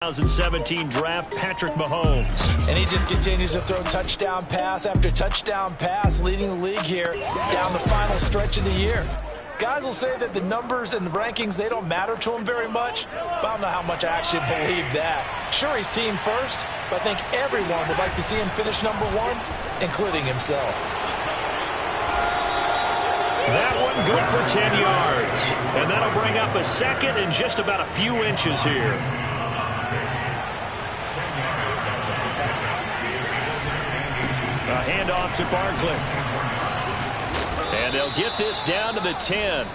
2017 draft, Patrick Mahomes. And he just continues to throw touchdown pass after touchdown pass, leading the league here down the final stretch of the year. Guys will say that the numbers and the rankings, they don't matter to him very much, but I don't know how much I actually believe that. Sure, he's team first, but I think everyone would like to see him finish number one, including himself. That one good for 10 yards. And that'll bring up a second and just about a few inches here. A handoff to Barkley. And they'll get this down to the 10.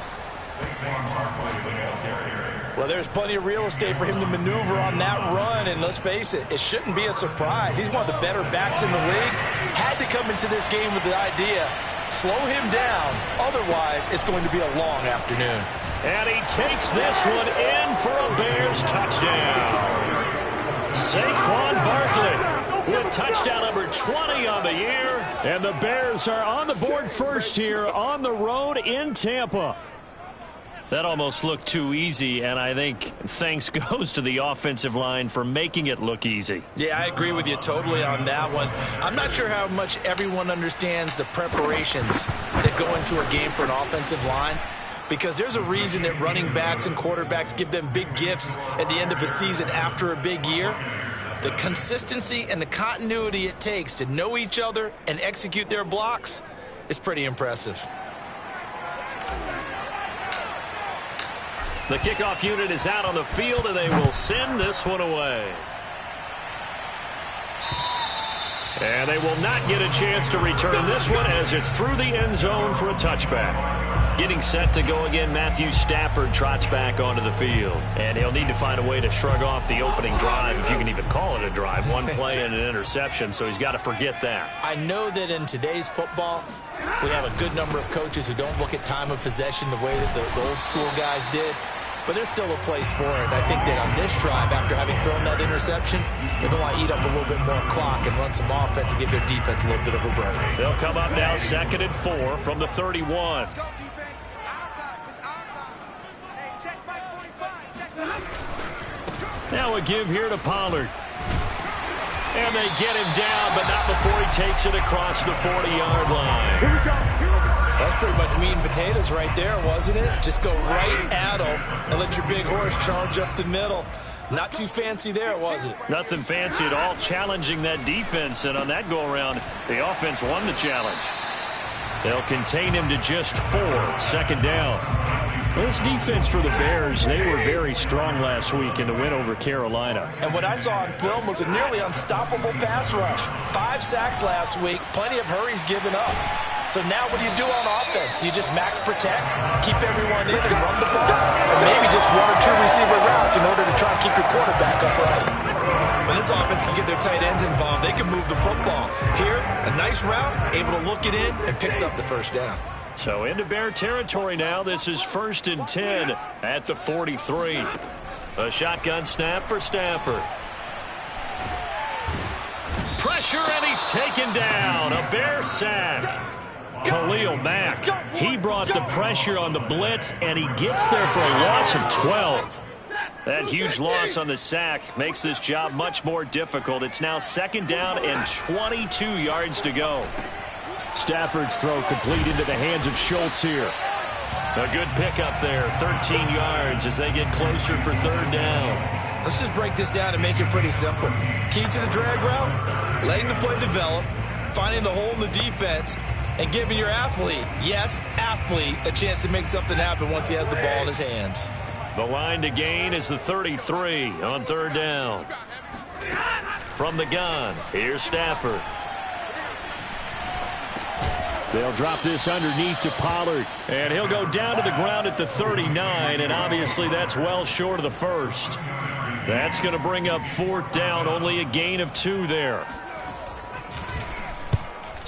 Well, there's plenty of real estate for him to maneuver on that run, and let's face it, it shouldn't be a surprise. He's one of the better backs in the league. Had to come into this game with the idea, slow him down, otherwise it's going to be a long afternoon. And he takes this one in for a Bears touchdown. Saquon Barkley with touchdown number 20 on the year. And the Bears are on the board first here on the road in Tampa. That almost looked too easy, and I think thanks goes to the offensive line for making it look easy. Yeah, I agree with you totally on that one. I'm not sure how much everyone understands the preparations that go into a game for an offensive line, because there's a reason that running backs and quarterbacks give them big gifts at the end of a season after a big year. The consistency and the continuity it takes to know each other and execute their blocks is pretty impressive. The kickoff unit is out on the field, and they will send this one away. And they will not get a chance to return this one as it's through the end zone for a touchback. Getting set to go again, Matthew Stafford trots back onto the field. And he'll need to find a way to shrug off the opening drive, if you can even call it a drive. One play and an interception, so he's got to forget that. I know that in today's football, we have a good number of coaches who don't look at time of possession the way that the old school guys did. But there's still a place for it. I think that on this drive, after having thrown that interception, they're going to want to eat up a little bit more clock and run some offense and give their defense a little bit of a break. They'll come up now 2nd and 4 from the 31. Let's go, defense. Our time. It's our time. Hey, check Mike 45. Check that. Now a give here to Pollard. And they get him down, but not before he takes it across the 40-yard line. Here we go. That's pretty much meat and potatoes right there, wasn't it? Just go right at them and let your big horse charge up the middle. Not too fancy there, was it? Nothing fancy at all, challenging that defense. And on that go-around, the offense won the challenge. They'll contain him to just 4, 2nd down. This defense for the Bears, they were very strong last week in the win over Carolina. And what I saw on film was a nearly unstoppable pass rush. 5 sacks last week, plenty of hurries given up. So now what do you do on offense? You just max protect, keep everyone in and run the ball, or maybe just 1 or 2 receiver routes in order to try and keep your quarterback upright. When this offense can get their tight ends involved, they can move the football. Here, a nice route, able to look it in, and picks up the first down. So into Bear territory now. This is 1st and 10 at the 43. A shotgun snap for Stafford. Pressure, and he's taken down. A Bear sack. Khalil Mack, he brought the pressure on the blitz, and he gets there for a loss of 12. That huge loss on the sack makes this job much more difficult. It's now 2nd down and 22 yards to go. Stafford's throw complete into the hands of Schultz here. A good pickup there, 13 yards as they get closer for 3rd down. Let's just break this down and make it pretty simple. Key to the drag route, letting the play develop, finding the hole in the defense, and giving your athlete, yes, athlete, a chance to make something happen once he has the ball in his hands. The line to gain is the 33 on 3rd down. From the gun, here's Stafford. They'll drop this underneath to Pollard, and he'll go down to the ground at the 39, and obviously that's well short of the first. That's going to bring up 4th down, only a gain of 2 there.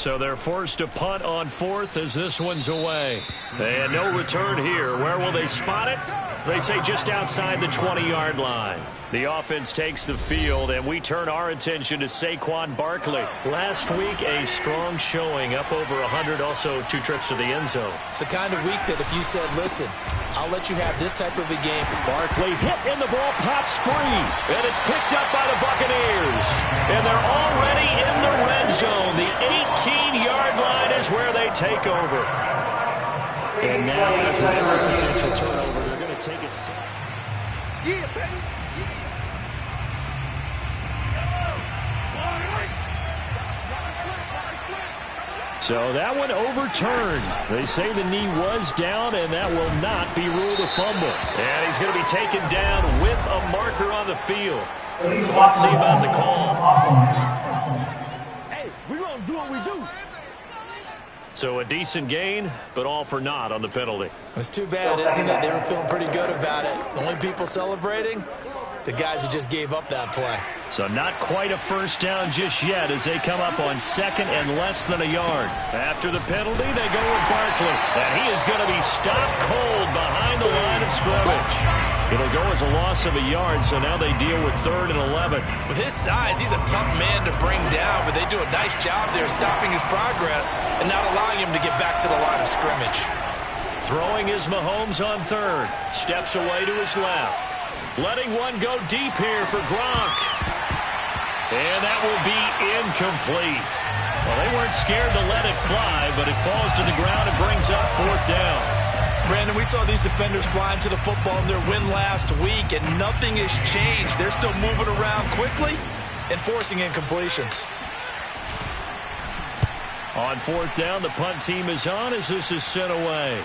So they're forced to punt on fourth as this one's away. And no return here. Where will they spot it? They say just outside the 20-yard line. The offense takes the field, and we turn our attention to Saquon Barkley. Last week, a strong showing, up over 100, also 2 trips to the end zone. It's the kind of week that if you said, listen, I'll let you have this type of a game. Barkley hit, and the ball pops free. And it's picked up by the Buccaneers. And they're already in the red zone. The 18-yard line is where they take over. And now, after every potential turnover, they're going to take it. Yeah, baby. So that one overturned. They say the knee was down, and that will not be ruled a fumble. And he's going to be taken down with a marker on the field. So let's see about the call. Hey, we're going to do what we do. So a decent gain, but all for naught on the penalty. It's too bad, isn't it? They were feeling pretty good about it. The only people celebrating, the guys who just gave up that play. So not quite a first down just yet as they come up on second and less than a yard. After the penalty, they go with Barkley. And he is going to be stopped cold behind the line of scrimmage. It'll go as a loss of a yard, so now they deal with 3rd and 11. With his size, he's a tough man to bring down, but they do a nice job there stopping his progress and not allowing him to get back to the line of scrimmage. Throwing is Mahomes on 3rd. Steps away to his left. Letting one go deep here for Gronk. And that will be incomplete. Well, they weren't scared to let it fly, but it falls to the ground and brings up 4th down. Brandon, we saw these defenders flying to the football in their win last week, and nothing has changed. They're still moving around quickly and forcing incompletions. On 4th down, the punt team is on as this is sent away.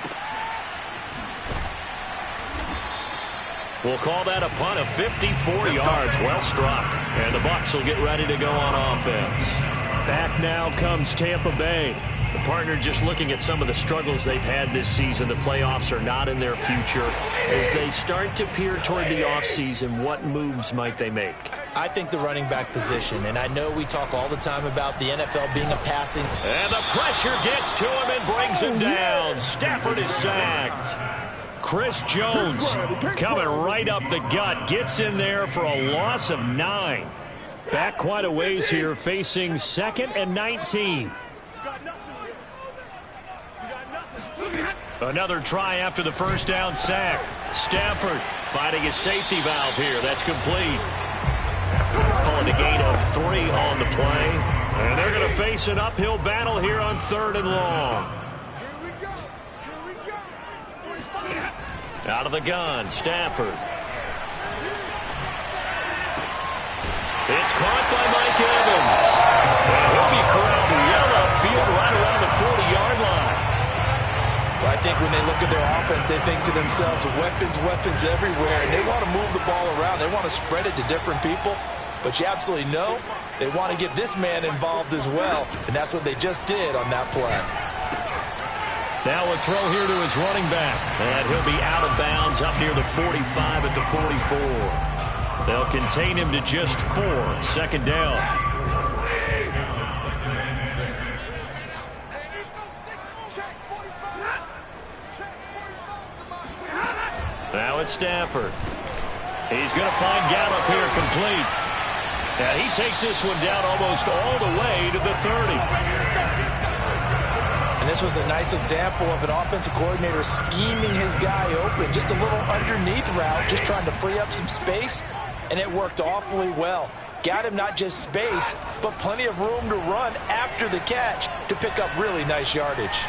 We'll call that a punt of 54 yards. Well struck. And the Bucs will get ready to go on offense. Back now comes Tampa Bay. The partner just looking at some of the struggles they've had this season. The playoffs are not in their future. As they start to peer toward the offseason, what moves might they make? I think the running back position, and I know we talk all the time about the NFL being a passing. And the pressure gets to him and brings him down. Stafford is sacked. Chris Jones coming right up the gut. Gets in there for a loss of 9. Back quite a ways here, facing 2nd and 19. Another try after the first down sack. Stafford finding his safety valve here. That's complete. Calling a gain of 3 on the play. And they're going to face an uphill battle here on 3rd and long. Out of the gun, Stafford. It's caught by Mike Evans. And he'll be corralled well upfield right around the 40-yard line. Well, I think when they look at their offense, they think to themselves, weapons everywhere, and they want to move the ball around. They want to spread it to different people. But you absolutely know they want to get this man involved as well, and that's what they just did on that play. Now a throw here to his running back. And he'll be out of bounds up near the 45 at the 44. They'll contain him to just 4. 2nd down. Now it's Stafford. He's going to find Gallup here complete. And he takes this one down almost all the way to the 30. And this was a nice example of an offensive coordinator scheming his guy open. Just a little underneath route, just trying to free up some space, and it worked awfully well. Got him not just space, but plenty of room to run after the catch to pick up really nice yardage.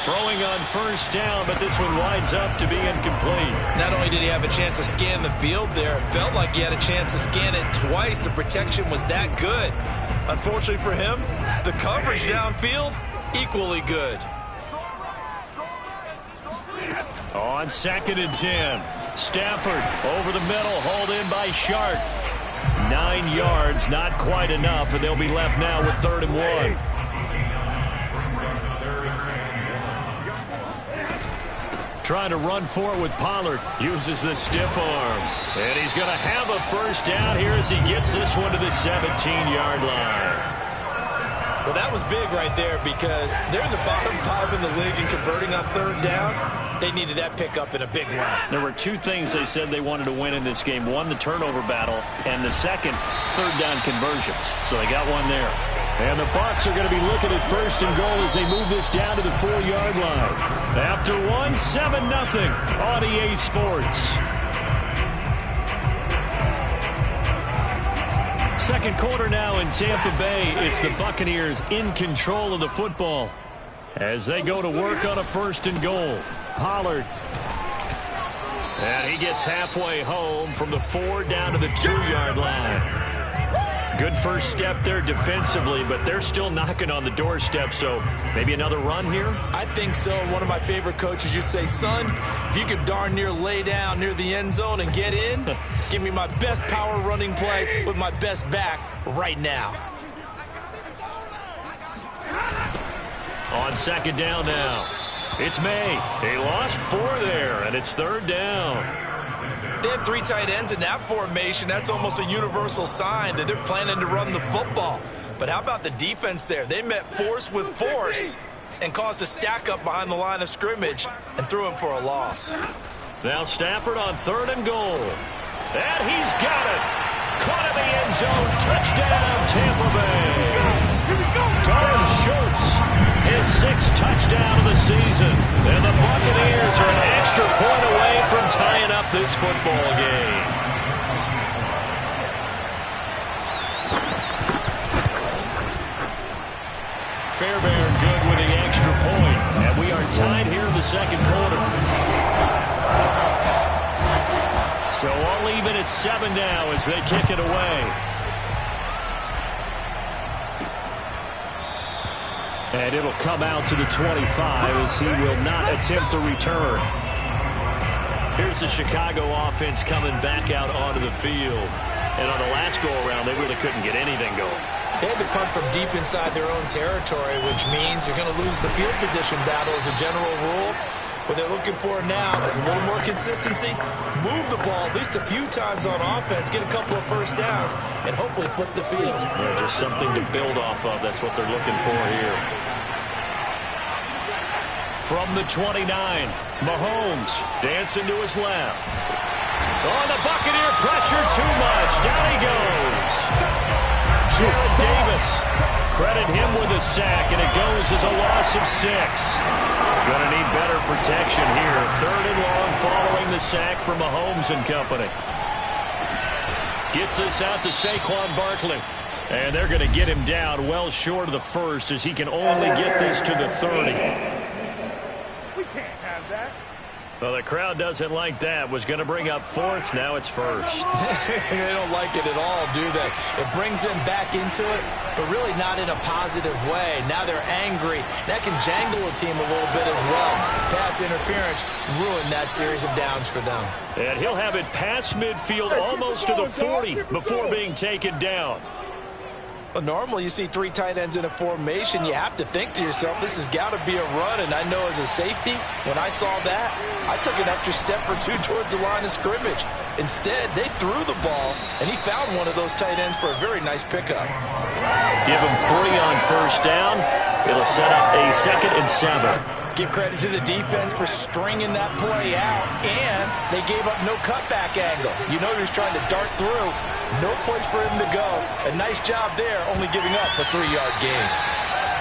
Throwing on 1st down, but this one winds up to be incomplete. Not only did he have a chance to scan the field there, it felt like he had a chance to scan it twice. The protection was that good. Unfortunately for him, the coverage downfield, equally good. On 2nd and 10, Stafford over the middle, hauled in by Shark. 9 yards, not quite enough, and they'll be left now with 3rd and 1. Trying to run for it with Pollard. Uses the stiff arm. And he's going to have a first down here as he gets this one to the 17-yard line. Well, that was big right there because they're in the bottom 5 in the league in converting on third down. They needed that pickup in a big way. There were two things they said they wanted to win in this game. One, the turnover battle, and the second, third down conversions. So they got one there. And the Bucs are going to be looking at first and goal as they move this down to the 4-yard line. After one, 7-0 on EA Sports. Second quarter now in Tampa Bay. It's the Buccaneers in control of the football as they go to work on a first and goal. Pollard. And he gets halfway home from the 4 down to the 2-yard line. Good first step there defensively, but they're still knocking on the doorstep, so maybe another run here? I think so. One of my favorite coaches used to say, son, if you could darn near lay down near the end zone and get in, give me my best power running play with my best back right now. On second down now, it's May. They lost 4 there, and it's third down. They had 3 tight ends in that formation. That's almost a universal sign that they're planning to run the football. But how about the defense there? They met force with force and caused a stack up behind the line of scrimmage and threw him for a loss. Now Stafford on third and goal. And he's got it. Caught in the end zone. Touchdown, Tampa Bay. Dalton Schultz, his 6th touchdown of the season. And the Buccaneers are an extra point away from tying up this football game. Fairbairn good with the extra point. And we are tied here in the second quarter. So all even at 7 now as they kick it away. And it'll come out to the 25 as he will not attempt to return. Here's the Chicago offense coming back out onto the field. And on the last go-around, they really couldn't get anything going. They had to punt from deep inside their own territory, which means you're going to lose the field position battle as a general rule. What they're looking for now is a little more consistency, move the ball at least a few times on offense, get a couple of first downs, and hopefully flip the field. Yeah, just something to build off of. That's what they're looking for here. From the 29, Mahomes dancing to his left. Oh, the Buccaneer pressure too much. Down he goes. Jared Davis. Credit him with a sack, and it goes as a loss of 6. Gonna need better protection here. Third and long following the sack from Mahomes and company. Gets this out to Saquon Barkley. And they're going to get him down well short of the first as he can only get this to the 30. Well, the crowd doesn't like that. Was going to bring up 4th. Now it's 1st. They don't like it at all, do they? It brings them back into it, but really not in a positive way. Now they're angry. That can jangle a team a little bit as well. Pass interference ruined that series of downs for them. And he'll have it past midfield almost to the 40 before being taken down. Well, normally you see 3 tight ends in a formation, you have to think to yourself, this has got to be a run, and I know as a safety, when I saw that, I took an extra step or 2 towards the line of scrimmage. Instead, they threw the ball, and he found one of those tight ends for a very nice pickup. Give him 3 on first down. It'll set up a 2nd and 7. Give credit to the defense for stringing that play out, and they gave up no cutback angle. You know he was trying to dart through. No place for him to go. A nice job there, only giving up a 3-yard gain.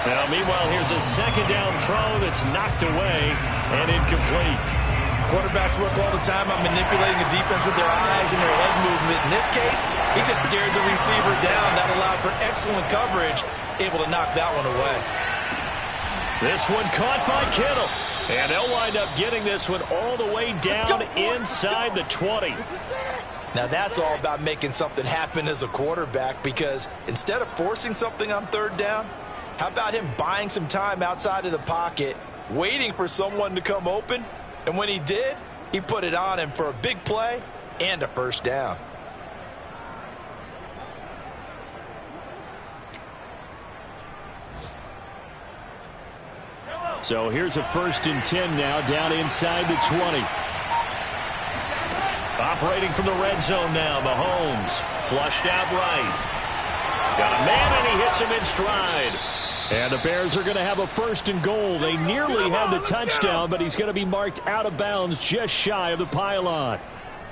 Now, meanwhile, here's a 2nd down throw that's knocked away and incomplete. Quarterbacks work all the time on manipulating the defense with their eyes and their head movement. In this case, he just stared the receiver down. That allowed for excellent coverage, able to knock that one away. This one caught by Kittle. And they'll wind up getting this one all the way down inside the 20. Now that's all about making something happen as a quarterback, because instead of forcing something on third down, how about him buying some time outside of the pocket, waiting for someone to come open, and when he did, he put it on him for a big play and a first down. So here's a 1st and 10 now, down inside the 20. Operating from the red zone now, Mahomes. Flushed out right. Got a man, and he hits him in stride. And the Bears are going to have a 1st and goal. They nearly have the touchdown, but he's going to be marked out of bounds just shy of the pylon.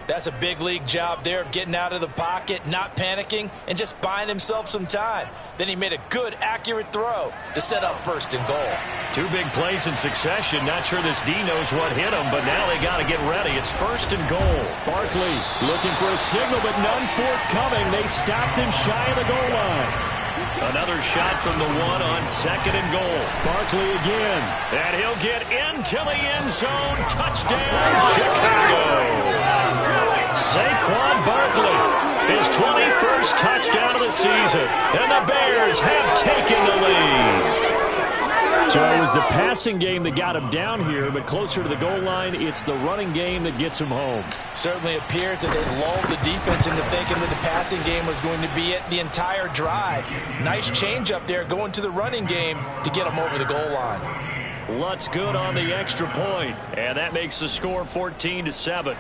That's a big league job there of getting out of the pocket, not panicking, and just buying himself some time. Then he made a good, accurate throw to set up 1st and goal. 2 big plays in succession. Not sure this D knows what hit him, but now they got to get ready. It's 1st and goal. Barkley looking for a signal, but none forthcoming. They stopped him shy of the goal line. Another shot from the 1 on 2nd and goal. Barkley again. And he'll get into the end zone. Touchdown, Chicago. Saquon Barkley, his 21st touchdown of the season. And the Bears have taken the lead. So it was the passing game that got him down here, but closer to the goal line, it's the running game that gets him home. Certainly appears that they lulled the defense into thinking that the passing game was going to be it the entire drive. Nice change up there going to the running game to get him over the goal line. Lutz good on the extra point, and that makes the score 14-7.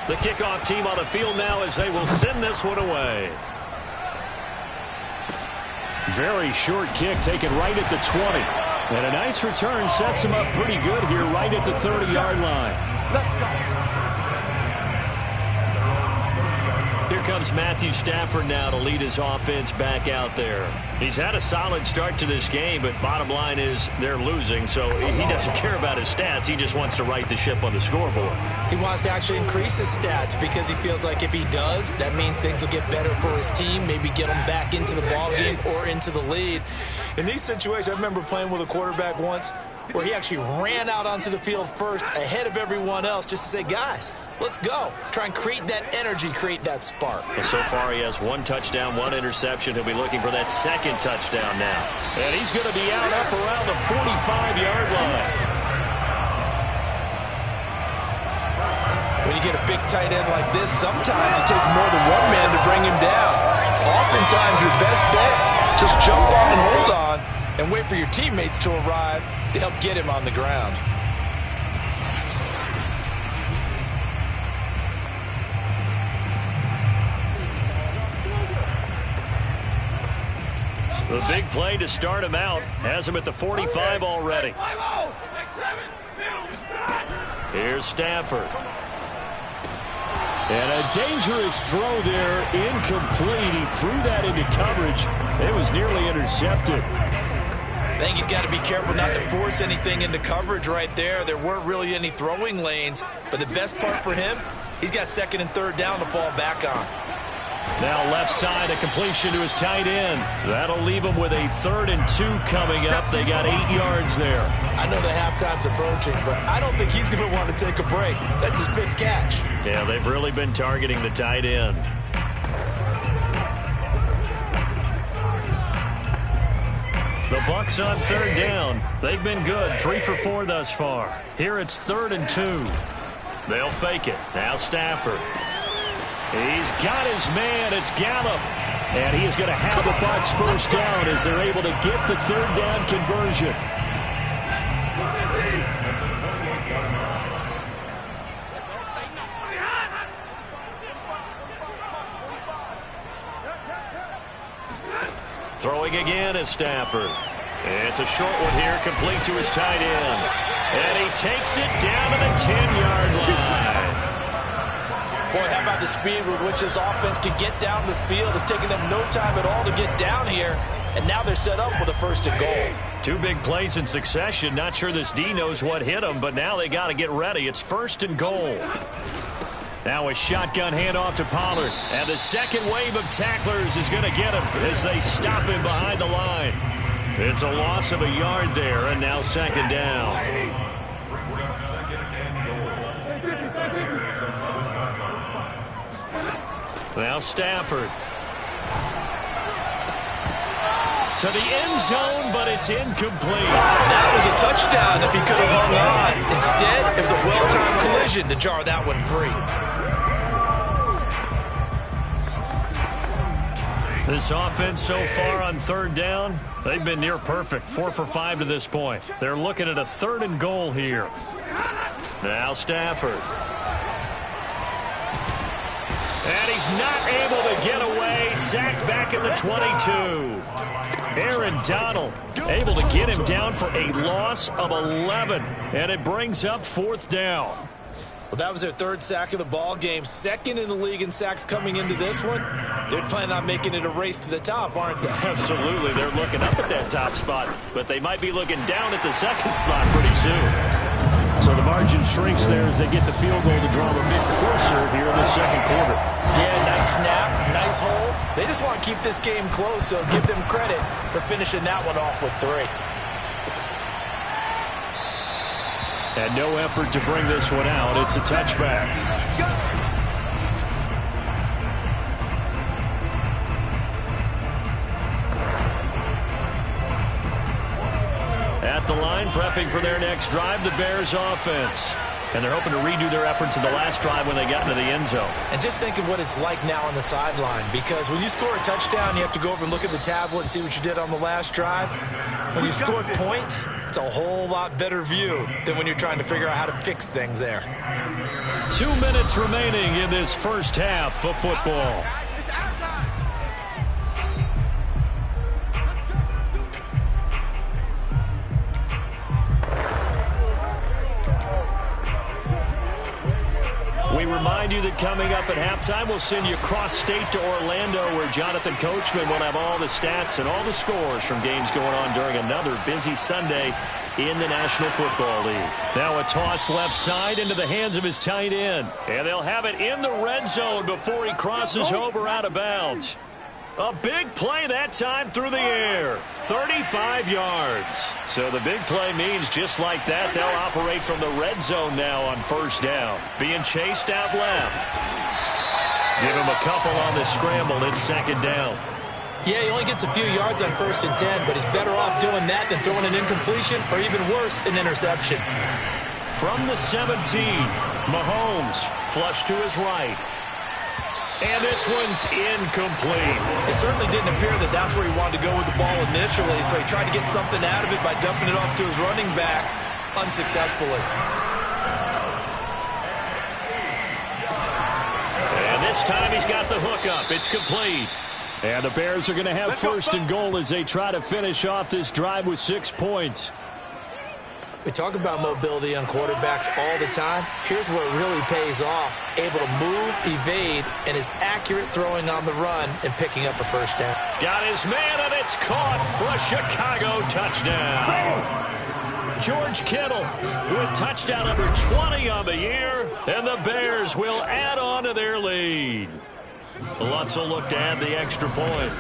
The kickoff team on the field now as they will send this one away. Very short kick taken right at the 20. And a nice return sets him up pretty good here right at the 30-yard line. Let's go. Here comes Matthew Stafford now to lead his offense back out there. He's had a solid start to this game, but bottom line is they're losing, so he doesn't care about his stats. He just wants to right the ship on the scoreboard. He wants to actually increase his stats because he feels like if he does, that means things will get better for his team, maybe get him back into the ball game or into the lead. In these situations, I remember playing with a quarterback once where he actually ran out onto the field first ahead of everyone else just to say, guys, let's go. Try and create that energy, create that spark. And so far he has 1 touchdown, 1 interception. He'll be looking for that 2nd touchdown now. And he's going to be out up around the 45-yard line. When you get a big tight end like this, sometimes it takes more than one man to bring him down. Oftentimes your best bet, just jump on and hold on and wait for your teammates to arrive to help get him on the ground. The big play to start him out has him at the 45 already. Here's Stafford. And a dangerous throw there, incomplete. He threw that into coverage. It was nearly intercepted. I think he's got to be careful not to force anything into coverage right there. There weren't really any throwing lanes, but the best part for him, he's got 2nd and 3rd down to fall back on. Now left side, a completion to his tight end. That'll leave him with a 3rd and 2 coming up. They got 8 yards there. I know the halftime's approaching, but I don't think he's going to want to take a break. That's his 5th catch. Yeah, they've really been targeting the tight end. The Bucs on 3rd down. They've been good, 3 for 4 thus far. Here it's 3rd and 2. They'll fake it. Now Stafford. He's got his man. It's Gallup. And he is going to have the Bucs 1st down as they're able to get the 3rd down conversion. Throwing again is Stafford. It's a short one here, complete to his tight end. And he takes it down to the 10-yard line. Boy, how about the speed with which this offense can get down the field? It's taken them no time at all to get down here, and now they're set up with a 1st and goal. 2 big plays in succession. Not sure this D knows what hit him, but now they got to get ready. It's 1st and goal. Now a shotgun handoff to Pollard, and the 2nd wave of tacklers is going to get him as they stop him behind the line. It's a loss of a yard there, and now 2nd down. Now Stafford. To the end zone, but it's incomplete. That was a touchdown if he could have hung on. Instead, it was a well-timed collision to jar that one free. This offense so far on 3rd down, they've been near perfect. 4 for 5 to this point. They're looking at a 3rd and goal here. Now Stafford. And he's not able to get away. Sacked back at the 22. Aaron Donald able to get him down for a loss of 11. And it brings up 4th down. Well, that was their 3rd sack of the ball game. 2nd in the league in sacks coming into this one. They're planning on making it a race to the top, aren't they? Absolutely. They're looking up at that top spot, but they might be looking down at the 2nd spot pretty soon. So the margin shrinks there as they get the field goal to draw them a bit closer here in the 2nd quarter. Yeah, nice snap, nice hole. They just want to keep this game close, so give them credit for finishing that one off with 3. And no effort to bring this one out. It's a touchback. At the line, prepping for their next drive, the Bears offense. And they're hoping to redo their efforts in the last drive when they got into the end zone. And just think of what it's like now on the sideline, because when you score a touchdown, you have to go over and look at the tablet and see what you did on the last drive. When you scored points, it's a whole lot better view than when you're trying to figure out how to fix things there. 2 minutes remaining in this first half of football. We remind you that coming up at halftime, we'll send you cross-state to Orlando, where Jonathan Coachman will have all the stats and all the scores from games going on during another busy Sunday in the National Football League. Now a toss left side into the hands of his tight end. And they'll have it in the red zone before he crosses over out of bounds. A big play that time through the air. 35 yards. So the big play means just like that, they'll operate from the red zone now on 1st down. Being chased out left. Give him a couple on the scramble. It's 2nd down. Yeah, he only gets a few yards on 1st and 10, but he's better off doing that than throwing an incompletion or even worse, an interception. From the 17, Mahomes flush to his right. And this one's incomplete. It certainly didn't appear that that's where he wanted to go with the ball initially, so he tried to get something out of it by dumping it off to his running back unsuccessfully. And this time he's got the hook up. It's complete. And the Bears are going to have 1st and goal as they try to finish off this drive with 6 points. We talk about mobility on quarterbacks all the time. Here's where it really pays off. Able to move, evade, and is accurate throwing on the run and picking up a 1st down. Got his man, and it's caught for a Chicago touchdown. George Kittle with touchdown number 20 on the year, and the Bears will add on to their lead. Lutz will look to add the extra point.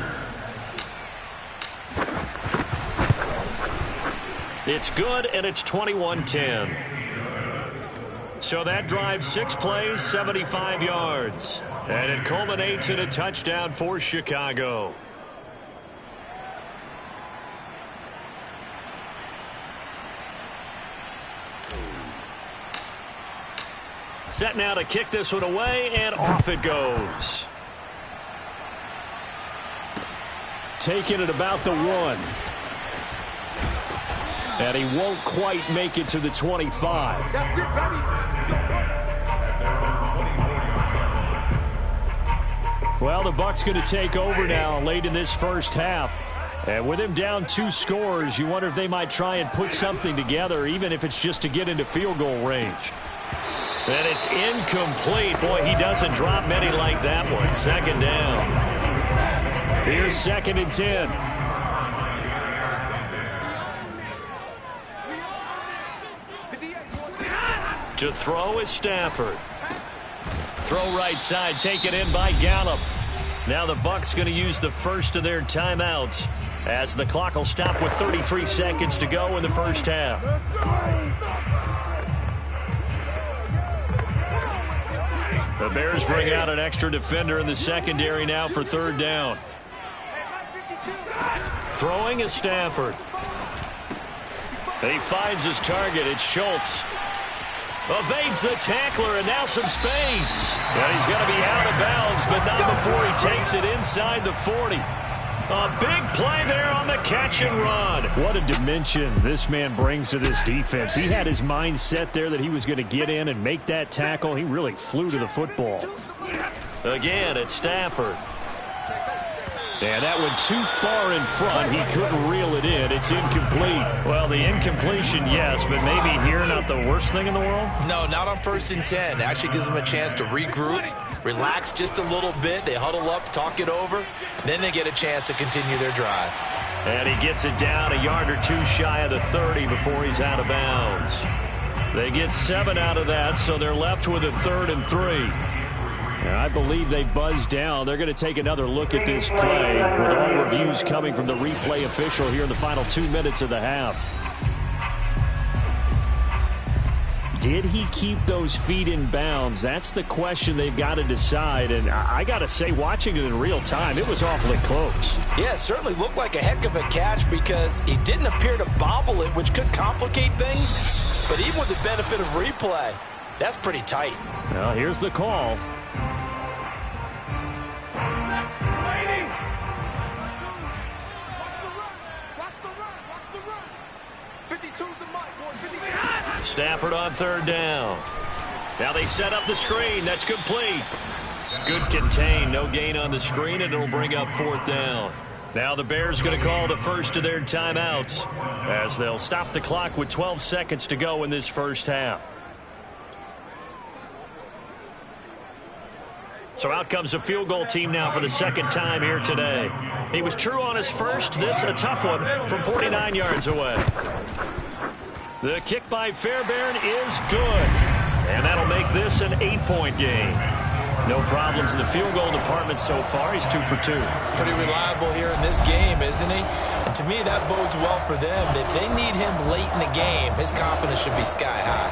It's good, and it's 21-10. So that drives 6 plays, 75 yards. And it culminates in a touchdown for Chicago. Set now to kick this one away, and off it goes. Taking it about the 1. And he won't quite make it to the 25. That's it, baby. Well, the Bucs going to take over now late in this first half. And with him down 2 scores, you wonder if they might try and put something together, even if it's just to get into field goal range. And it's incomplete. Boy, he doesn't drop many like that one. 2nd down. Here's 2nd and 10. To throw is Stafford. Throw right side, taken in by Gallup. Now the Bucs going to use the first of their timeouts as the clock will stop with 33 seconds to go in the first half. The Bears bring out an extra defender in the secondary now for 3rd down. Throwing is Stafford. He finds his target. It's Schultz. Evades the tackler, and now some space. And he's going to be out of bounds, but not before he takes it inside the 40. A big play there on the catch and run. What a dimension this man brings to this defense. He had his mind set there that he was going to get in and make that tackle. He really flew to the football. Again, it's Stafford. And that went too far in front. He couldn't reel it in. It's incomplete. Well, the incompletion, yes, but maybe here not the worst thing in the world? No, not on 1st and 10. Actually gives them a chance to regroup, relax just a little bit. They huddle up, talk it over. Then they get a chance to continue their drive. And he gets it down a yard or two shy of the 30 before he's out of bounds. They get 7 out of that, so they're left with a 3rd and 3. And I believe they buzzed down. They're going to take another look at this play with all reviews coming from the replay official here in the final 2 minutes of the half. Did he keep those feet in bounds? That's the question they've got to decide. And I got to say, watching it in real time, it was awfully close. Yeah, it certainly looked like a heck of a catch because he didn't appear to bobble it, which could complicate things. But even with the benefit of replay, that's pretty tight. Well, here's the call. Stafford on 3rd down. Now they set up the screen. That's complete. Good contain. No gain on the screen, and it'll bring up 4th down. Now the Bears going to call the first of their timeouts as they'll stop the clock with 12 seconds to go in this first half. So out comes a field goal team now for the 2nd time here today. He was true on his first. This a tough one from 49 yards away. The kick by Fairbairn is good. And that'll make this an 8-point game. No problems in the field goal department so far. He's 2 for 2. Pretty reliable here in this game, isn't he? And to me, that bodes well for them. If they need him late in the game, his confidence should be sky high.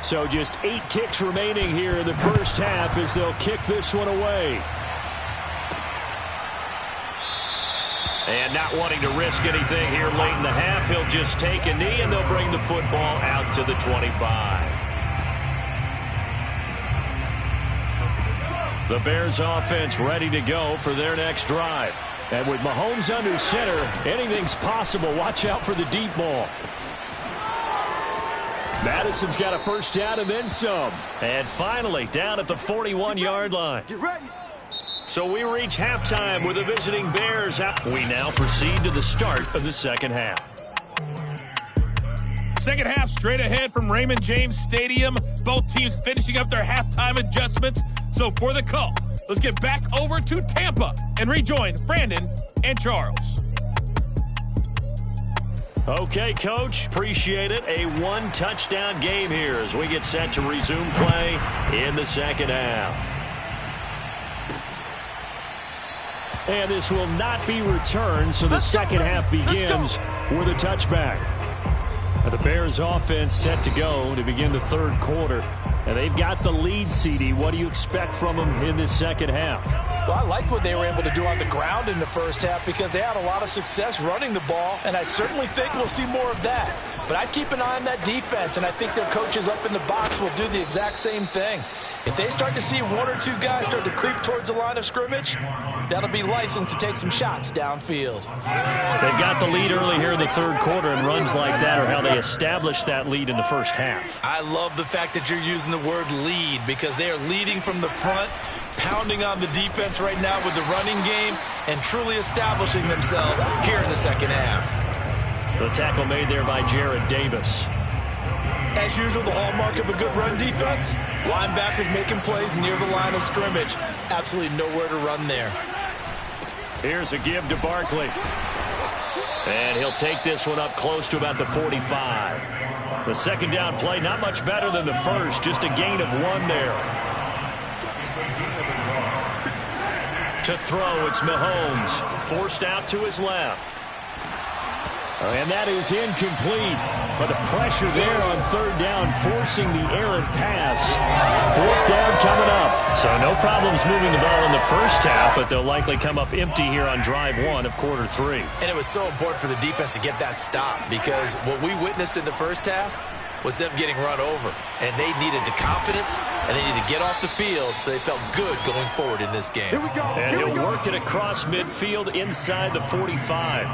So just 8 ticks remaining here in the first half as they'll kick this one away. And not wanting to risk anything here late in the half, he'll just take a knee, and they'll bring the football out to the 25. The Bears offense ready to go for their next drive. And with Mahomes under center, anything's possible. Watch out for the deep ball. Madison's got a first down and then some. And finally, down at the 41-yard line. Get ready. So we reach halftime with the visiting Bears. We now proceed to the start of the second half. Second half straight ahead from Raymond James Stadium. Both teams finishing up their halftime adjustments. So for the call, let's get back over to Tampa and rejoin Brandon and Charles. Okay, Coach, appreciate it. A 1-touchdown game here as we get set to resume play in the second half. And this will not be returned, so the second half begins with a touchback. The Bears offense set to go to begin the third quarter. And they've got the lead, CD. What do you expect from them in this second half? Well, I liked what they were able to do on the ground in the first half because they had a lot of success running the ball, and I certainly think we'll see more of that. But I'd keep an eye on that defense, and I think their coaches up in the box will do the exact same thing. If they start to see 1 or 2 guys start to creep towards the line of scrimmage, that'll be licensed to take some shots downfield. They've got the lead early here in the third quarter, and runs like that are how they established that lead in the first half. I love the fact that you're using the word lead because they are leading from the front, pounding on the defense right now with the running game, and truly establishing themselves here in the second half. The tackle made there by Jarrad Davis. As usual, the hallmark of a good run defense, linebackers making plays near the line of scrimmage. Absolutely nowhere to run there. Here's a give to Barkley. And he'll take this one up close to about the 45. The second down play, not much better than the first, just a gain of 1 there. To throw, it's Mahomes, forced out to his left. And that is incomplete. But the pressure there on third down, forcing the errant pass. Fourth down coming up. So no problems moving the ball in the first half, but they'll likely come up empty here on drive 1 of quarter 3. And it was so important for the defense to get that stop because what we witnessed in the first half was them getting run over. And they needed the confidence, and they needed to get off the field so they felt good going forward in this game. Here we go. And he'll work it across midfield inside the 45.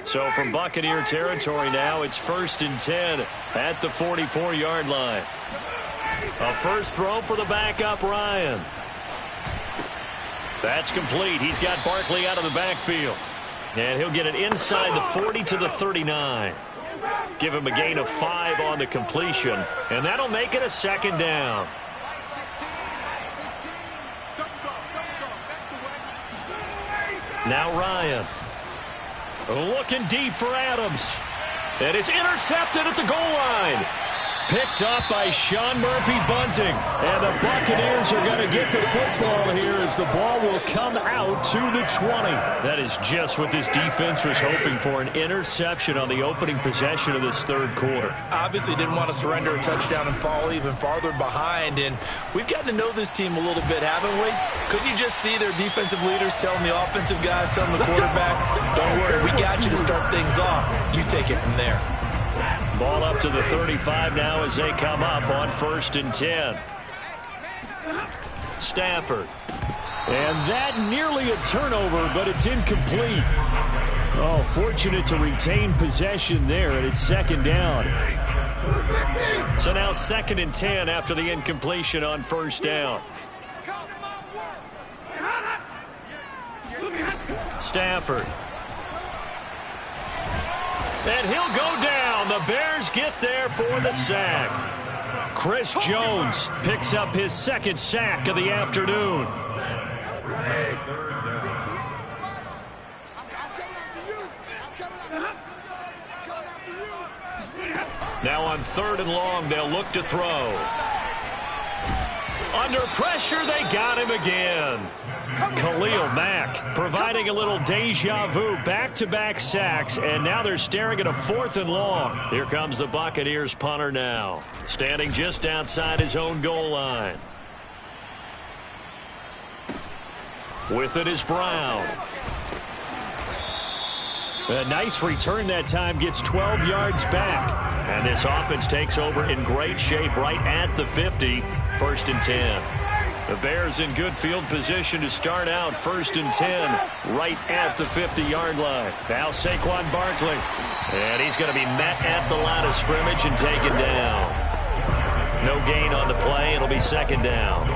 So from Buccaneer territory now, it's 1st and 10 at the 44-yard line. A first throw for the backup, Ryan. That's complete. He's got Barkley out of the backfield. And he'll get it inside the 40 to the 39. Give him a gain of 5 on the completion. And that'll make it a 2nd down. Now Ryan. Looking deep for Adams. And it's intercepted at the goal line. Picked up by Sean Murphy-Bunting. And the Buccaneers are going to get the football here as the ball will come out to the 20. That is just what this defense was hoping for, an interception on the opening possession of this 3rd quarter. Obviously didn't want to surrender a touchdown and fall even farther behind. And we've gotten to know this team a little bit, haven't we? Couldn't you just see their defensive leaders telling the offensive guys, telling the quarterback, don't worry, we got you to start things off. You take it from there. Ball up to the 35 now as they come up on 1st and 10. Stafford. And that nearly a turnover, but it's incomplete. Oh, fortunate to retain possession there, and it's 2nd down. So now 2nd and 10 after the incompletion on 1st down. Stafford. And he'll go down. The Bears get there for the sack. Chris Jones picks up his 2nd sack of the afternoon. Now on 3rd and long, they'll look to throw. Under pressure, they got him again. Khalil Mack providing a little deja vu, back-to-back sacks, and now they're staring at a 4th and long. Here comes the Buccaneers punter now, standing just outside his own goal line. With it is Brown. A nice return that time, gets 12 yards back. And this offense takes over in great shape right at the 50, 1st and 10. The Bears in good field position to start out 1st and 10 right at the 50-yard line. Now Saquon Barkley. And he's going to be met at the line of scrimmage and taken down. No gain on the play. It'll be 2nd down.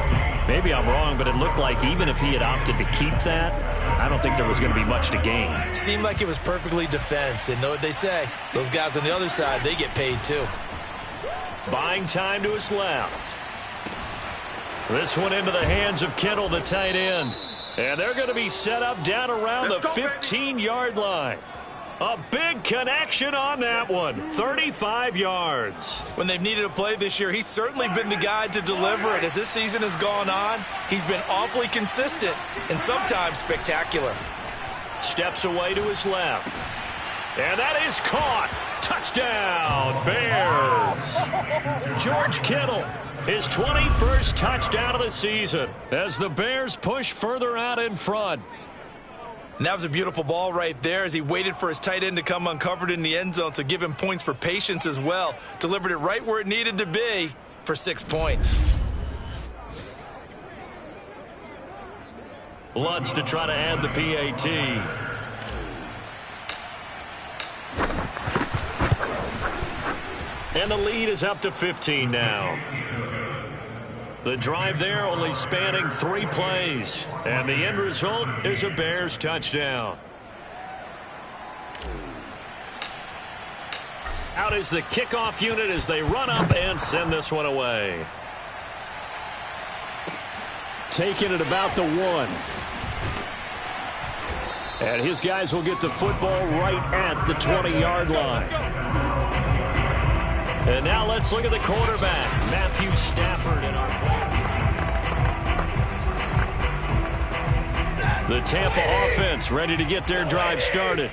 Maybe I'm wrong, but it looked like even if he had opted to keep that, I don't think there was going to be much to gain. Seemed like it was perfectly defense. And know what they say? Those guys on the other side, they get paid too. Buying time to his left. This one into the hands of Kittle, the tight end. And they're going to be set up down around the 15-yard line. A big connection on that one. 35 yards. When they've needed a play this year, he's certainly been the guy to deliver it. As this season has gone on, he's been awfully consistent and sometimes spectacular. Steps away to his left. And that is caught. Touchdown, Bears. George Kittle, his 21st touchdown of the season as the Bears push further out in front. And that was a beautiful ball right there as he waited for his tight end to come uncovered in the end zone, so give him points for patience as well. Delivered it right where it needed to be for 6 points. Lutz to try to add the PAT. And the lead is up to 15 now. The drive there only spanning 3 plays. And the end result is a Bears touchdown. Out is the kickoff unit as they run up and send this one away. Taking it about the 1. And his guys will get the football right at the 20-yard line. And now let's look at the quarterback, Matthew Stafford, in our play. The Tampa offense ready to get their drive started.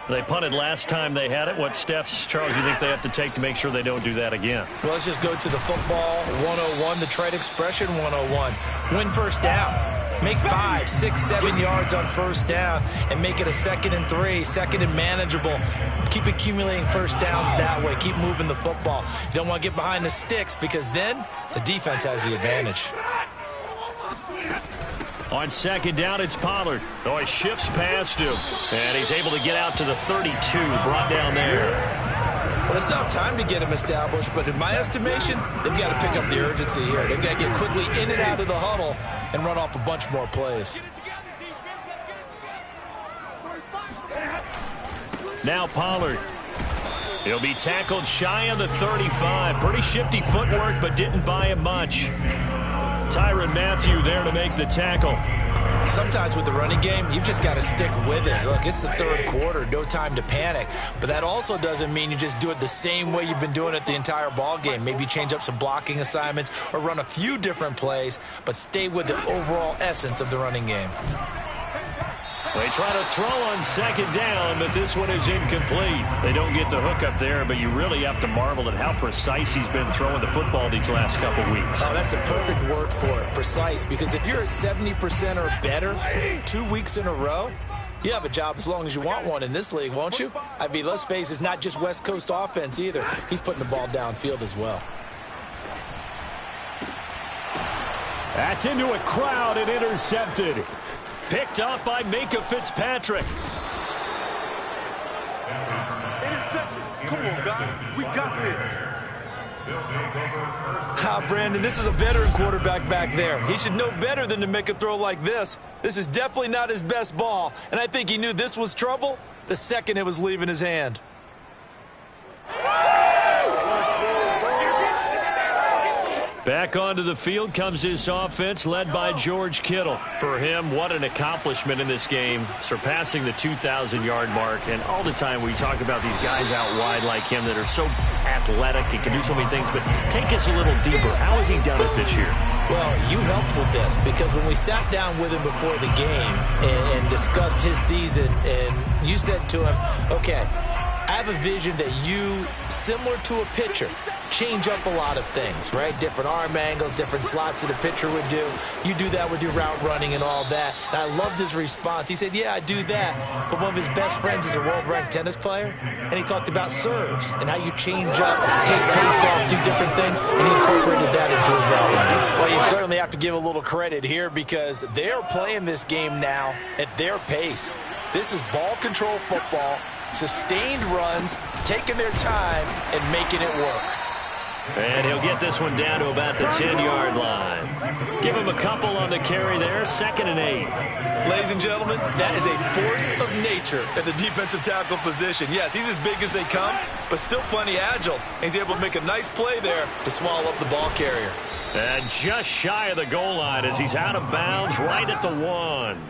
They punted last time they had it. What steps, Charles, do you think they have to take to make sure they don't do that again? Well, let's just go to the football 101, the trade expression 101. Win first down. Make 5, 6, 7 yards on first down and make it a 2nd and 3, 2nd and manageable. Keep accumulating first downs that way. Keep moving the football. You don't want to get behind the sticks because then the defense has the advantage. On second down, it's Pollard. Oh, he shifts past him, and he's able to get out to the 32, brought down there. Well, it's tough time to get him established, but in my estimation, they've got to pick up the urgency here. They've got to get quickly in and out of the huddle and run off a bunch more plays. Now Pollard. He'll be tackled shy of the 35. Pretty shifty footwork, but didn't buy him much. Tyrann Mathieu there to make the tackle. Sometimes with the running game, you've just got to stick with it. Look, it's the third quarter, no time to panic. But that also doesn't mean you just do it the same way you've been doing it the entire ball game. Maybe change up some blocking assignments or run a few different plays, but stay with the overall essence of the running game. They try to throw on second down, but this one is incomplete. They don't get the hook up there, but you really have to marvel at how precise he's been throwing the football these last couple weeks. Oh, that's the perfect word for it, precise, because if you're at 70% or better 2 weeks in a row, you have a job as long as you want one in this league, won't you? I mean, let's face it, it's not just West Coast offense either. He's putting the ball downfield as well. That's into a crowd and intercepted. Picked off by Minkah Fitzpatrick. Interception. Come on, guys. We got this. Brandon, this is a veteran quarterback back there. He should know better than to make a throw like this. This is definitely not his best ball, and I think he knew this was trouble the second it was leaving his hand. Back onto the field comes his offense, led by George Kittle. For him, what an accomplishment in this game, surpassing the 2,000-yard mark. And all the time we talk about these guys out wide like him that are so athletic and can do so many things, but take us a little deeper. How has he done it this year? Well, you helped with this because when we sat down with him before the game and discussed his season, and you said to him, okay, I have a vision that you, similar to a pitcher, change up a lot of things, right? Different arm angles, different slots that a pitcher would do. You do that with your route running and all that. And I loved his response. He said, yeah, I do that. But one of his best friends is a world-ranked tennis player, and he talked about serves and how you change up, take pace off, do different things, and he incorporated that into his route running. Well, you certainly have to give a little credit here because they're playing this game now at their pace. This is ball control football, sustained runs, taking their time, and making it work. And he'll get this one down to about the 10-yard line. Give him a couple on the carry there, 2nd and 8. Ladies and gentlemen, that is a force of nature at the defensive tackle position. Yes, he's as big as they come, but still plenty agile. He's able to make a nice play there to swallow up the ball carrier. And just shy of the goal line as he's out of bounds right at the 1.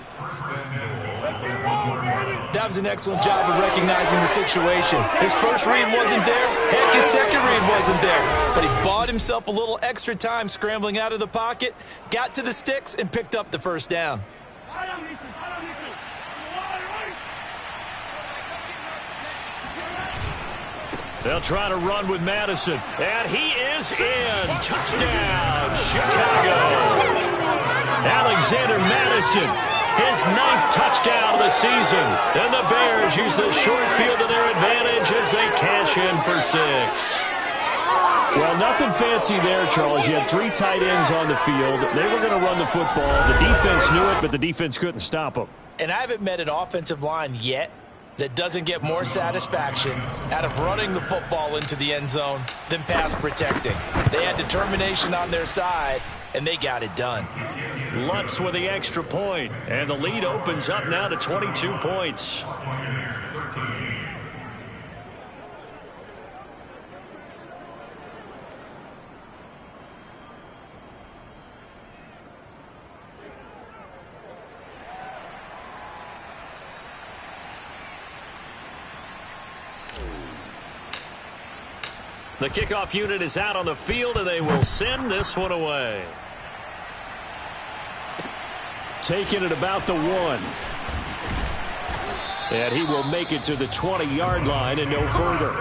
That was an excellent job of recognizing the situation. His first read wasn't there. Heck, his second read wasn't there. But he bought himself a little extra time scrambling out of the pocket, got to the sticks, and picked up the first down. They'll try to run with Madison. And he is in. Touchdown, Chicago. Alexander Madison. His 9th touchdown of the season. And the Bears use the short field to their advantage as they cash in for 6. Well, nothing fancy there, Charles. You had 3 tight ends on the field. They were going to run the football. The defense knew it, but the defense couldn't stop them. And I haven't met an offensive line yet that doesn't get more satisfaction out of running the football into the end zone than pass protecting. They had determination on their side, and they got it done. Lutz with the extra point, and the lead opens up now to 22 points. The kickoff unit is out on the field, and they will send this one away. Taking it about the 1. And he will make it to the 20-yard line and no further.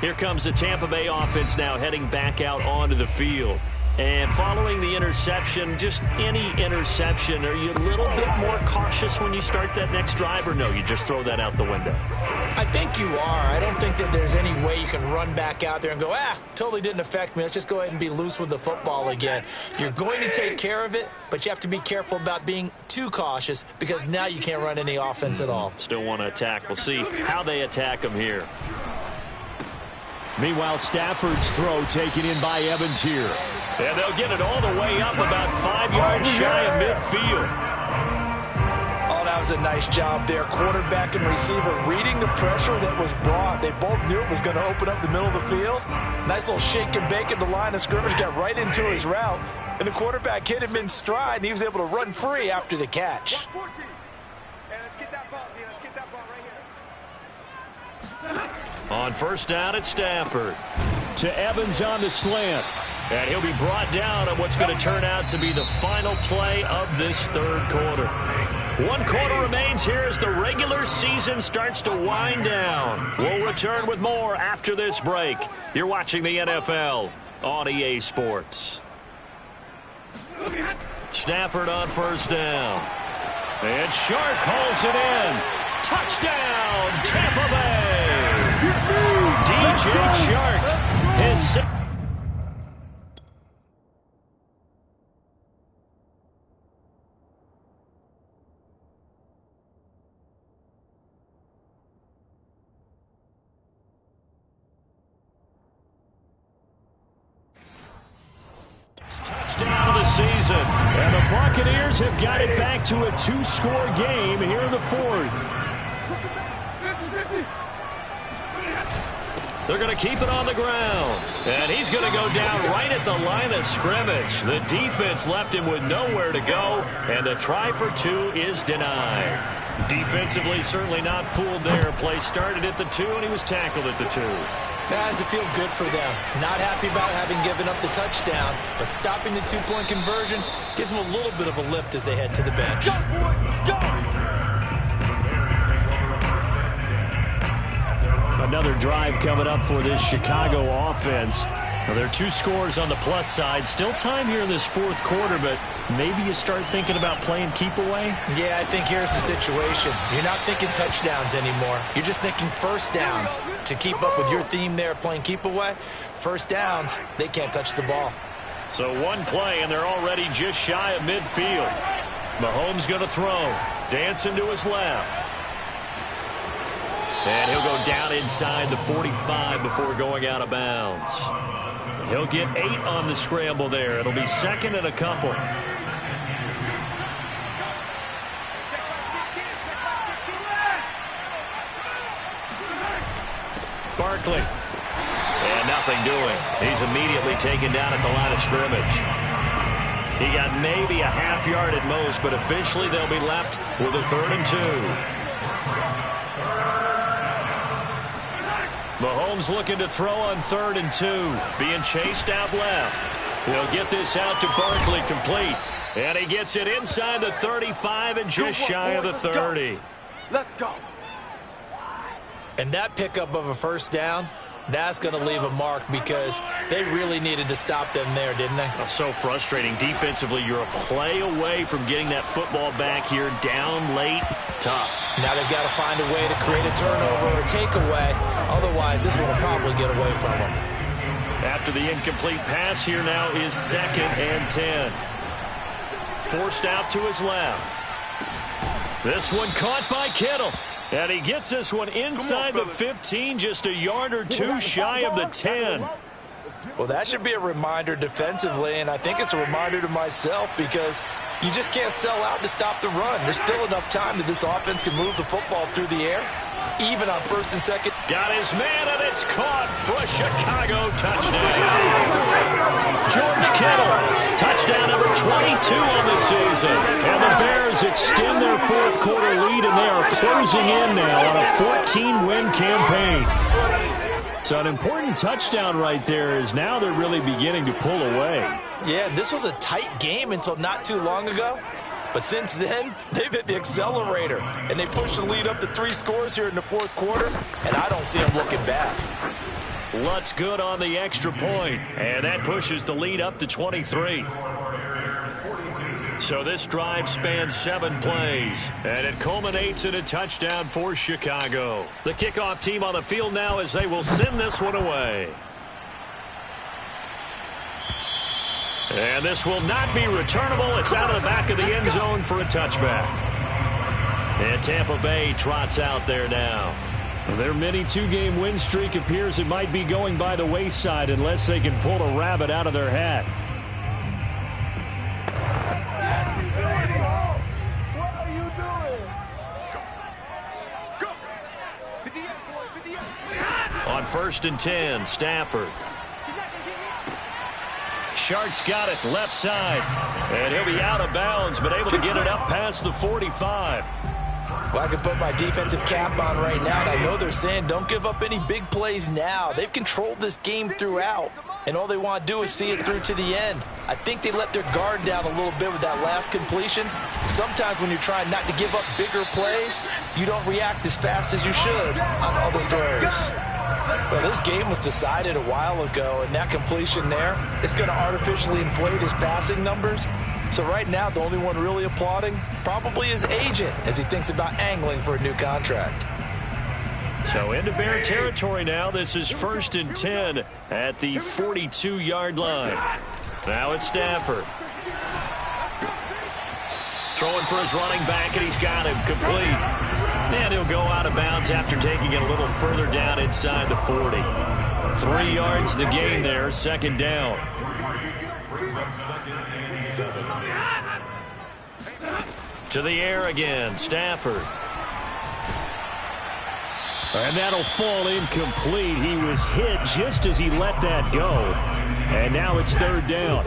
Here comes the Tampa Bay offense now heading back out onto the field. And following the interception, just any interception, are you a little bit more cautious when you start that next drive, or no, you just throw that out the window? I think you are. I don't think that there's any way you can run back out there and go, totally didn't affect me. Let's just go ahead and be loose with the football again. You're going to take care of it, but you have to be careful about being too cautious because now you can't run any offense at all. Still want to attack. We'll see how they attack them here. Meanwhile, Stafford's throw taken in by Evans here. And they'll get it all the way up about 5 yards shy of midfield. Oh, that was a nice job there. Quarterback and receiver reading the pressure that was brought. They both knew it was going to open up the middle of the field. Nice little shake and bake at the line of scrimmage. Got right into his route. And the quarterback hit him in stride, and he was able to run free after the catch. 114. And let's get that ball, Let's get that ball right here. On first down, it's Stafford. To Evans on the slant. And he'll be brought down on what's going to turn out to be the final play of this third quarter. 1 quarter remains here as the regular season starts to wind down. We'll return with more after this break. You're watching the NFL on EA Sports. Stafford on first down. And Shark hauls it in. Touchdown, Tampa Bay. DJ Shark. His touchdown of the season. And the Buccaneers have got it back to a 2-score game here in the fourth. They're going to keep it on the ground. And he's going to go down right at the line of scrimmage. The defense left him with nowhere to go. And the try for 2 is denied. Defensively, certainly not fooled there. Play started at the 2, and he was tackled at the 2. That has to feel good for them. Not happy about having given up the touchdown, but stopping the 2-point conversion gives them a little bit of a lift as they head to the bench. Let's go, boys. Let's go. Another drive coming up for this Chicago offense. Now, there are 2 scores on the plus side. Still time here in this fourth quarter, but maybe you start thinking about playing keep away? Yeah, I think here's the situation. You're not thinking touchdowns anymore. You're just thinking first downs. To keep up with your theme there, playing keep away, first downs, they can't touch the ball. So 1 play, and they're already just shy of midfield. Mahomes going to throw. Dancing to his left. And he'll go down inside the 45 before going out of bounds. He'll get 8 on the scramble there. It'll be second and a couple. Barkley. And nothing doing. He's immediately taken down at the line of scrimmage. He got maybe a half yard at most, but officially they'll be left with a 3rd and 2. Mahomes looking to throw on 3rd and 2. Being chased out left. He'll get this out to Barkley, complete. And he gets it inside the 35 and just shy of the 30. Let's go. And that pickup of a first down, that's going to leave a mark because they really needed to stop them there, didn't they? Oh, so frustrating. Defensively, you're a play away from getting that football back here. Down late, tough. Now they've got to find a way to create a turnover or a takeaway. Otherwise, this one will probably get away from them. After the incomplete pass, here now is 2nd and 10. Forced out to his left. This one caught by Kittle. And he gets this one inside the 15, just a yard or 2 shy of the 10. Well, that should be a reminder defensively, and I think it's a reminder to myself because you just can't sell out to stop the run. There's still enough time that this offense can move the football through the air, even on 1st and 2nd. Got his man, and it's caught for a Chicago touchdown. George Kittle, touchdown number 22 on the season. And the Bears extend their 4th quarter lead, and they are closing in now on a 14-win campaign. So an important touchdown right there is now they're really beginning to pull away. Yeah, this was a tight game until not too long ago. But since then, they've hit the accelerator, and they pushed the lead up to 3 scores here in the 4th quarter, and I don't see them looking back. Lutz good on the extra point, and that pushes the lead up to 23. So this drive spans 7 plays, and it culminates in a touchdown for Chicago. The kickoff team on the field now as they will send this one away. And this will not be returnable. It's out of the back of the end zone for a touchback. And Tampa Bay trots out there now. Their mini 2-game win streak appears it might be going by the wayside unless they can pull a rabbit out of their hat. On 1st and 10, Stafford. Shark's got it left side, and he'll be out of bounds, but able to get it up past the 45. Well, I can put my defensive cap on right now, and I know they're saying don't give up any big plays now. They've controlled this game throughout, and all they want to do is see it through to the end. I think they let their guard down a little bit with that last completion. Sometimes when you're trying not to give up bigger plays, you don't react as fast as you should on other throws. Well, this game was decided a while ago, and that completion there is going to artificially inflate his passing numbers. So right now, the only one really applauding probably his agent as he thinks about angling for a new contract. So into Bear territory now. This is 1st and 10 at the 42-yard line. Now it's Stafford. Throwing for his running back, and he's got him complete. And he'll go out of bounds after taking it a little further down inside the 40. 3 yards the gain there, 2nd down. To the air again, Stafford. And that'll fall incomplete. He was hit just as he let that go. And now it's 3rd down.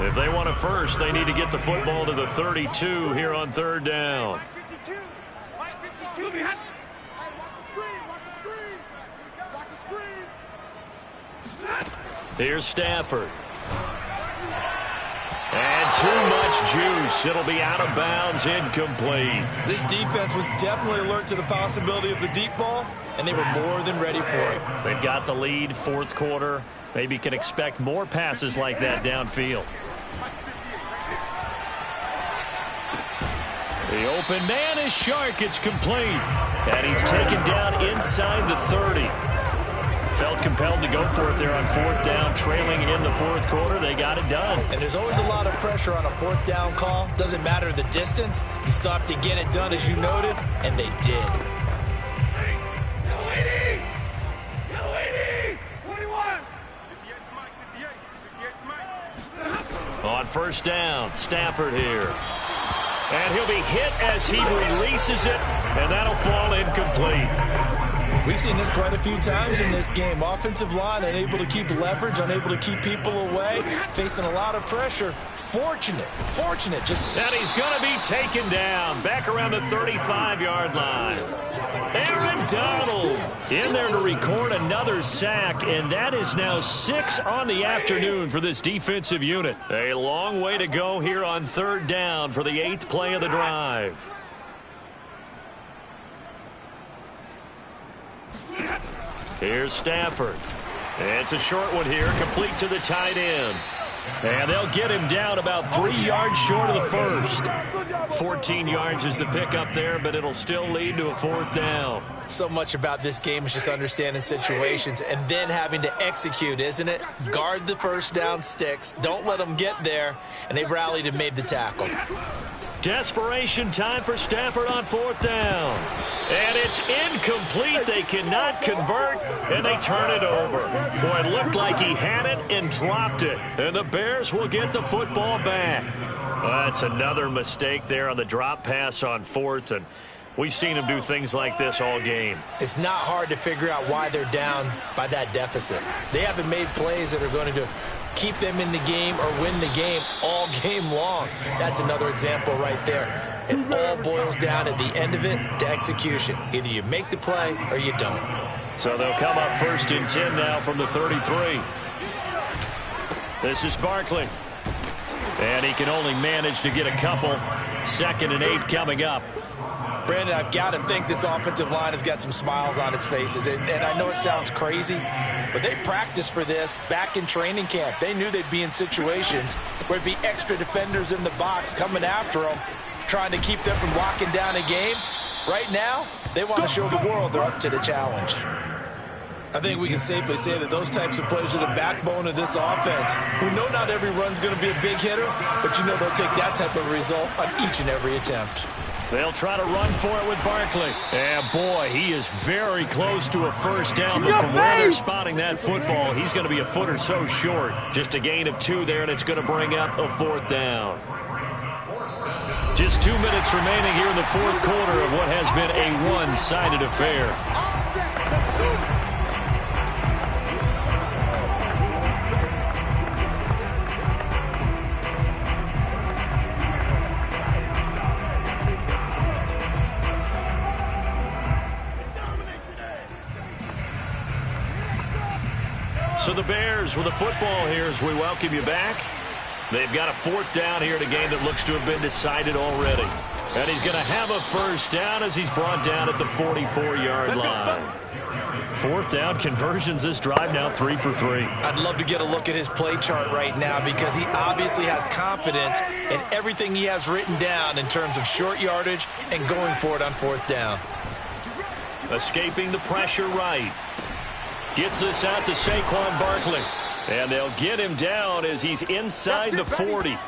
If they want it first, they need to get the football to the 32 here on 3rd down. Here's Stafford. And too much juice. It'll be out of bounds, incomplete. This defense was definitely alert to the possibility of the deep ball, and they were more than ready for it. They've got the lead, 4th quarter. Maybe can expect more passes like that downfield. The open man is Shark. It's complete. And he's taken down inside the 30. Felt compelled to go for it there on 4th down, trailing in the 4th quarter. They got it done. And there's always a lot of pressure on a 4th down call. Doesn't matter the distance. You still have to get it done, as you noted, and they did. On 1st down, Stafford here. And he'll be hit as he releases it, and that'll fall incomplete. We've seen this quite a few times in this game. Offensive line unable to keep leverage, unable to keep people away, facing a lot of pressure. Fortunate. And he's going to be taken down back around the 35-yard line. Aaron Donald in there to record another sack, and that is now 6 on the afternoon for this defensive unit. A long way to go here on 3rd down for the 8th play of the drive. Here's Stafford. It's a short one here, complete to the tight end. And they'll get him down about 3 yards short of the first. 14 yards is the pickup there, but it'll still lead to a 4th down. So much about this game is just understanding situations and then having to execute, isn't it? Guard the 1st down sticks. Don't let them get there. And they rallied and made the tackle. Desperation time for Stafford on 4th down. And it's incomplete. They cannot convert, and they turn it over. Boy, it looked like he had it and dropped it. And the Bears will get the football back. That's another mistake there on the drop pass on 4th, and we've seen him do things like this all game. It's not hard to figure out why they're down by that deficit. They haven't made plays that are going to keep them in the game or win the game all game long. That's another example right there. It all boils down at the end of it to execution. Either you make the play or you don't. So they'll come up 1st and 10 now from the 33. This is Barkley. And he can only manage to get a couple. 2nd and 8 coming up. Brandon, I've got to think this offensive line has got some smiles on its faces. And I know it sounds crazy, But they practiced for this back in training camp. They knew they'd be in situations where there'd be extra defenders in the box coming after them, trying to keep them from locking down a game. Right now, they want to show the world they're up to the challenge. I think we can safely say that those types of players are the backbone of this offense. We know not every run's going to be a big hitter, but you know they'll take that type of result on each and every attempt. They'll try to run for it with Barkley. And boy, he is very close to a first down. But from where they're spotting that football, he's going to be a foot or so short. Just a gain of 2 there, and it's going to bring up a 4th down. Just 2 minutes remaining here in the 4th quarter of what has been a one-sided affair. So the Bears with a football here as we welcome you back. They've got a 4th down here in a game that looks to have been decided already. And he's going to have a first down as he's brought down at the 44-yard line. 4th down conversions this drive now 3 for 3. I'd love to get a look at his play chart right now because he obviously has confidence in everything he has written down in terms of short yardage and going for it on 4th down. Escaping the pressure right. Gets this out to Saquon Barkley. And they'll get him down as he's inside the 40.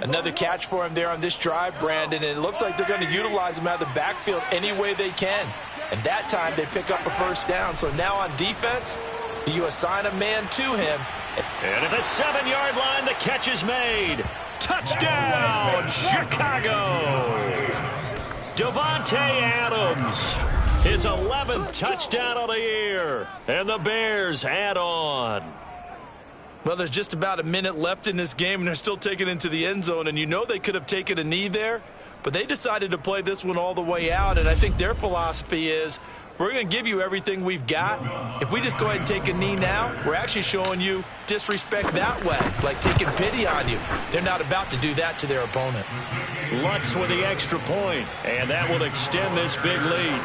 Another catch for him there on this drive, Brandon. And it looks like they're going to utilize him out of the backfield any way they can. And that time they pick up a first down. So now on defense, you assign a man to him. And at the 7-yard line, the catch is made. Touchdown, Chicago. Davante Adams. His 11th touchdown of the year. And the Bears add on. Well, there's just about a minute left in this game, and they're still taking it into the end zone. And you know they could have taken a knee there, but they decided to play this one all the way out. And I think their philosophy is, we're going to give you everything we've got. If we just go ahead and take a knee now, we're actually showing you disrespect that way, like taking pity on you. They're not about to do that to their opponent. Lutz with the extra point, and that will extend this big lead.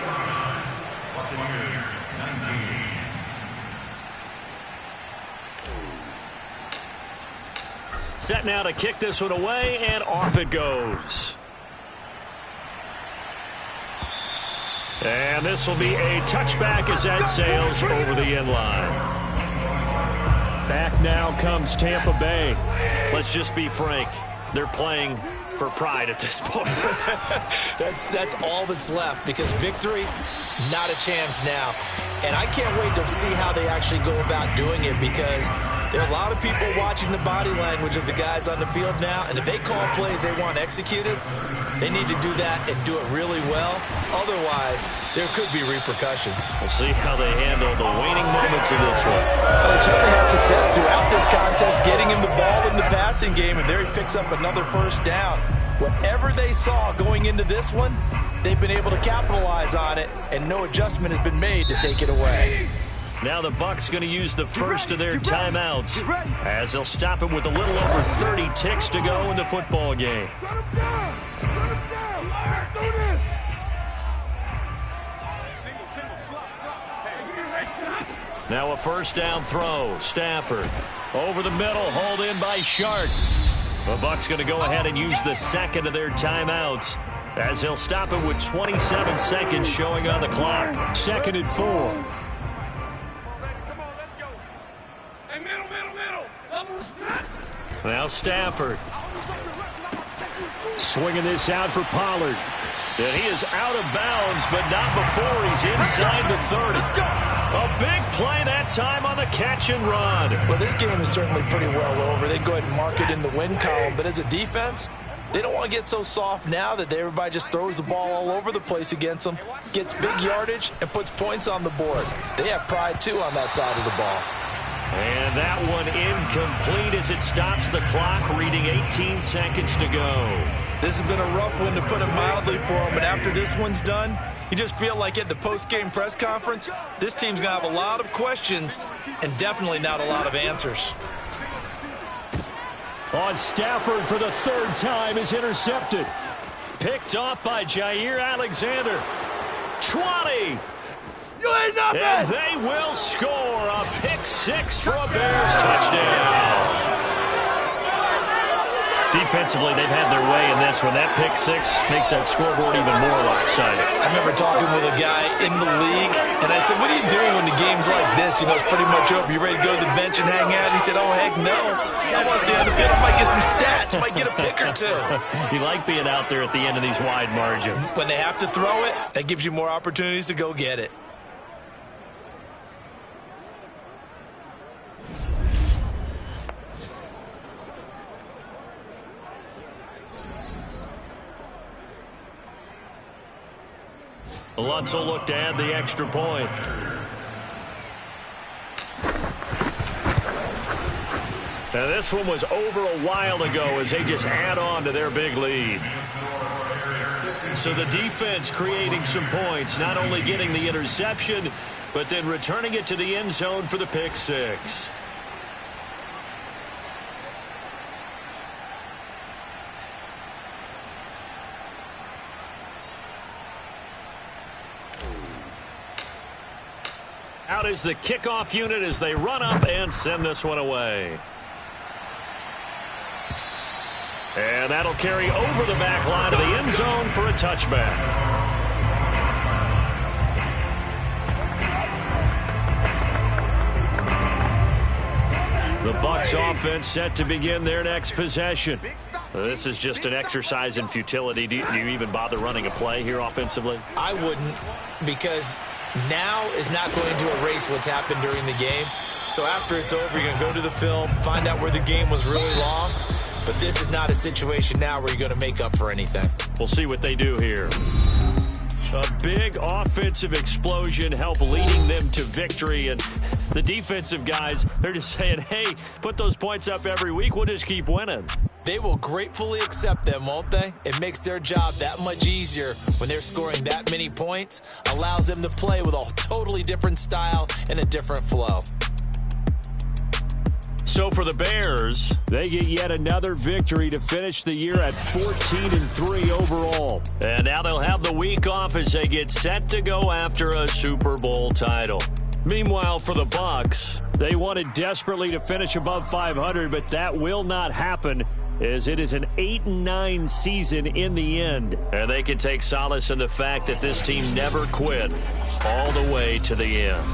Set now to kick this one away, and off it goes. And this will be a touchback as that sails over the end line. Back now comes Tampa Bay. Let's just be frank. They're playing for pride at this point. That's all that's left, because victory, not a chance now. And I can't wait to see how they actually go about doing it, because there are a lot of people watching the body language of the guys on the field now, and if they call plays they want executed, they need to do that and do it really well. Otherwise, there could be repercussions. We'll see how they handle the waning moments of this one. Well, they certainly had success throughout this contest, getting him the ball in the passing game, and there he picks up another first down. Whatever they saw going into this one, they've been able to capitalize on it, and no adjustment has been made to take it away. Now the Bucs going to use the first of their timeouts as they'll stop it with a little over 30 ticks to go in the football game. Now a first down throw. Stafford over the middle, hauled in by Shark. The Bucs going to go ahead and use the second of their timeouts as they'll stop it with 27 seconds showing on the clock. 2nd and 4. Now Stafford. Swinging this out for Pollard. And he is out of bounds, but not before he's inside the 30. A big play that time on the catch and run. Well, this game is certainly pretty well over. They go ahead and mark it in the win column. But as a defense, they don't want to get so soft now that everybody just throws the ball all over the place against them, gets big yardage, and puts points on the board. They have pride, too, on that side of the ball. And that one incomplete as it stops the clock, reading 18 seconds to go. This has been a rough one, to put it mildly, for them. And after this one's done, you just feel like at the post-game press conference, this team's going to have a lot of questions and definitely not a lot of answers. On Stafford for the 3rd time is intercepted. Picked off by Jair Alexander. 20. And they will score a pick-6 for a Bears touchdown. Defensively, they've had their way in this one. That pick-6 makes that scoreboard even more lopsided. I remember talking with a guy in the league, and I said, what are you doing when the game's like this? You know, it's pretty much over. You ready to go to the bench and hang out? He said, oh, heck no. I want to stay on the field. I might get some stats. I might get a pick or two. You like being out there at the end of these wide margins. When they have to throw it, that gives you more opportunities to go get it. Lutz will look to add the extra point. Now this one was over a while ago as they just add on to their big lead. So the defense creating some points, not only getting the interception, but then returning it to the end zone for the pick-6. Out is the kickoff unit as they run up and send this one away. And that'll carry over the back line of the end zone for a touchback. The Bucs offense set to begin their next possession. This is just an exercise in futility. Do you even bother running a play here offensively? I wouldn't, because now is not going to erase what's happened during the game. So after it's over, you're going to go to the film, find out where the game was really lost. But this is not a situation now where you're going to make up for anything. We'll see what they do here. A big offensive explosion help leading them to victory. And the defensive guys, they're just saying, hey, put those points up every week. We'll just keep winning. They will gratefully accept them, won't they? It makes their job that much easier when they're scoring that many points. Allows them to play with a totally different style and a different flow. So for the Bears, they get yet another victory to finish the year at 14-3 overall. And now they'll have the week off as they get set to go after a Super Bowl title. Meanwhile, for the Bucs, they wanted desperately to finish above 500, but that will not happen as it is an 8-9 season in the end. And they can take solace in the fact that this team never quit all the way to the end.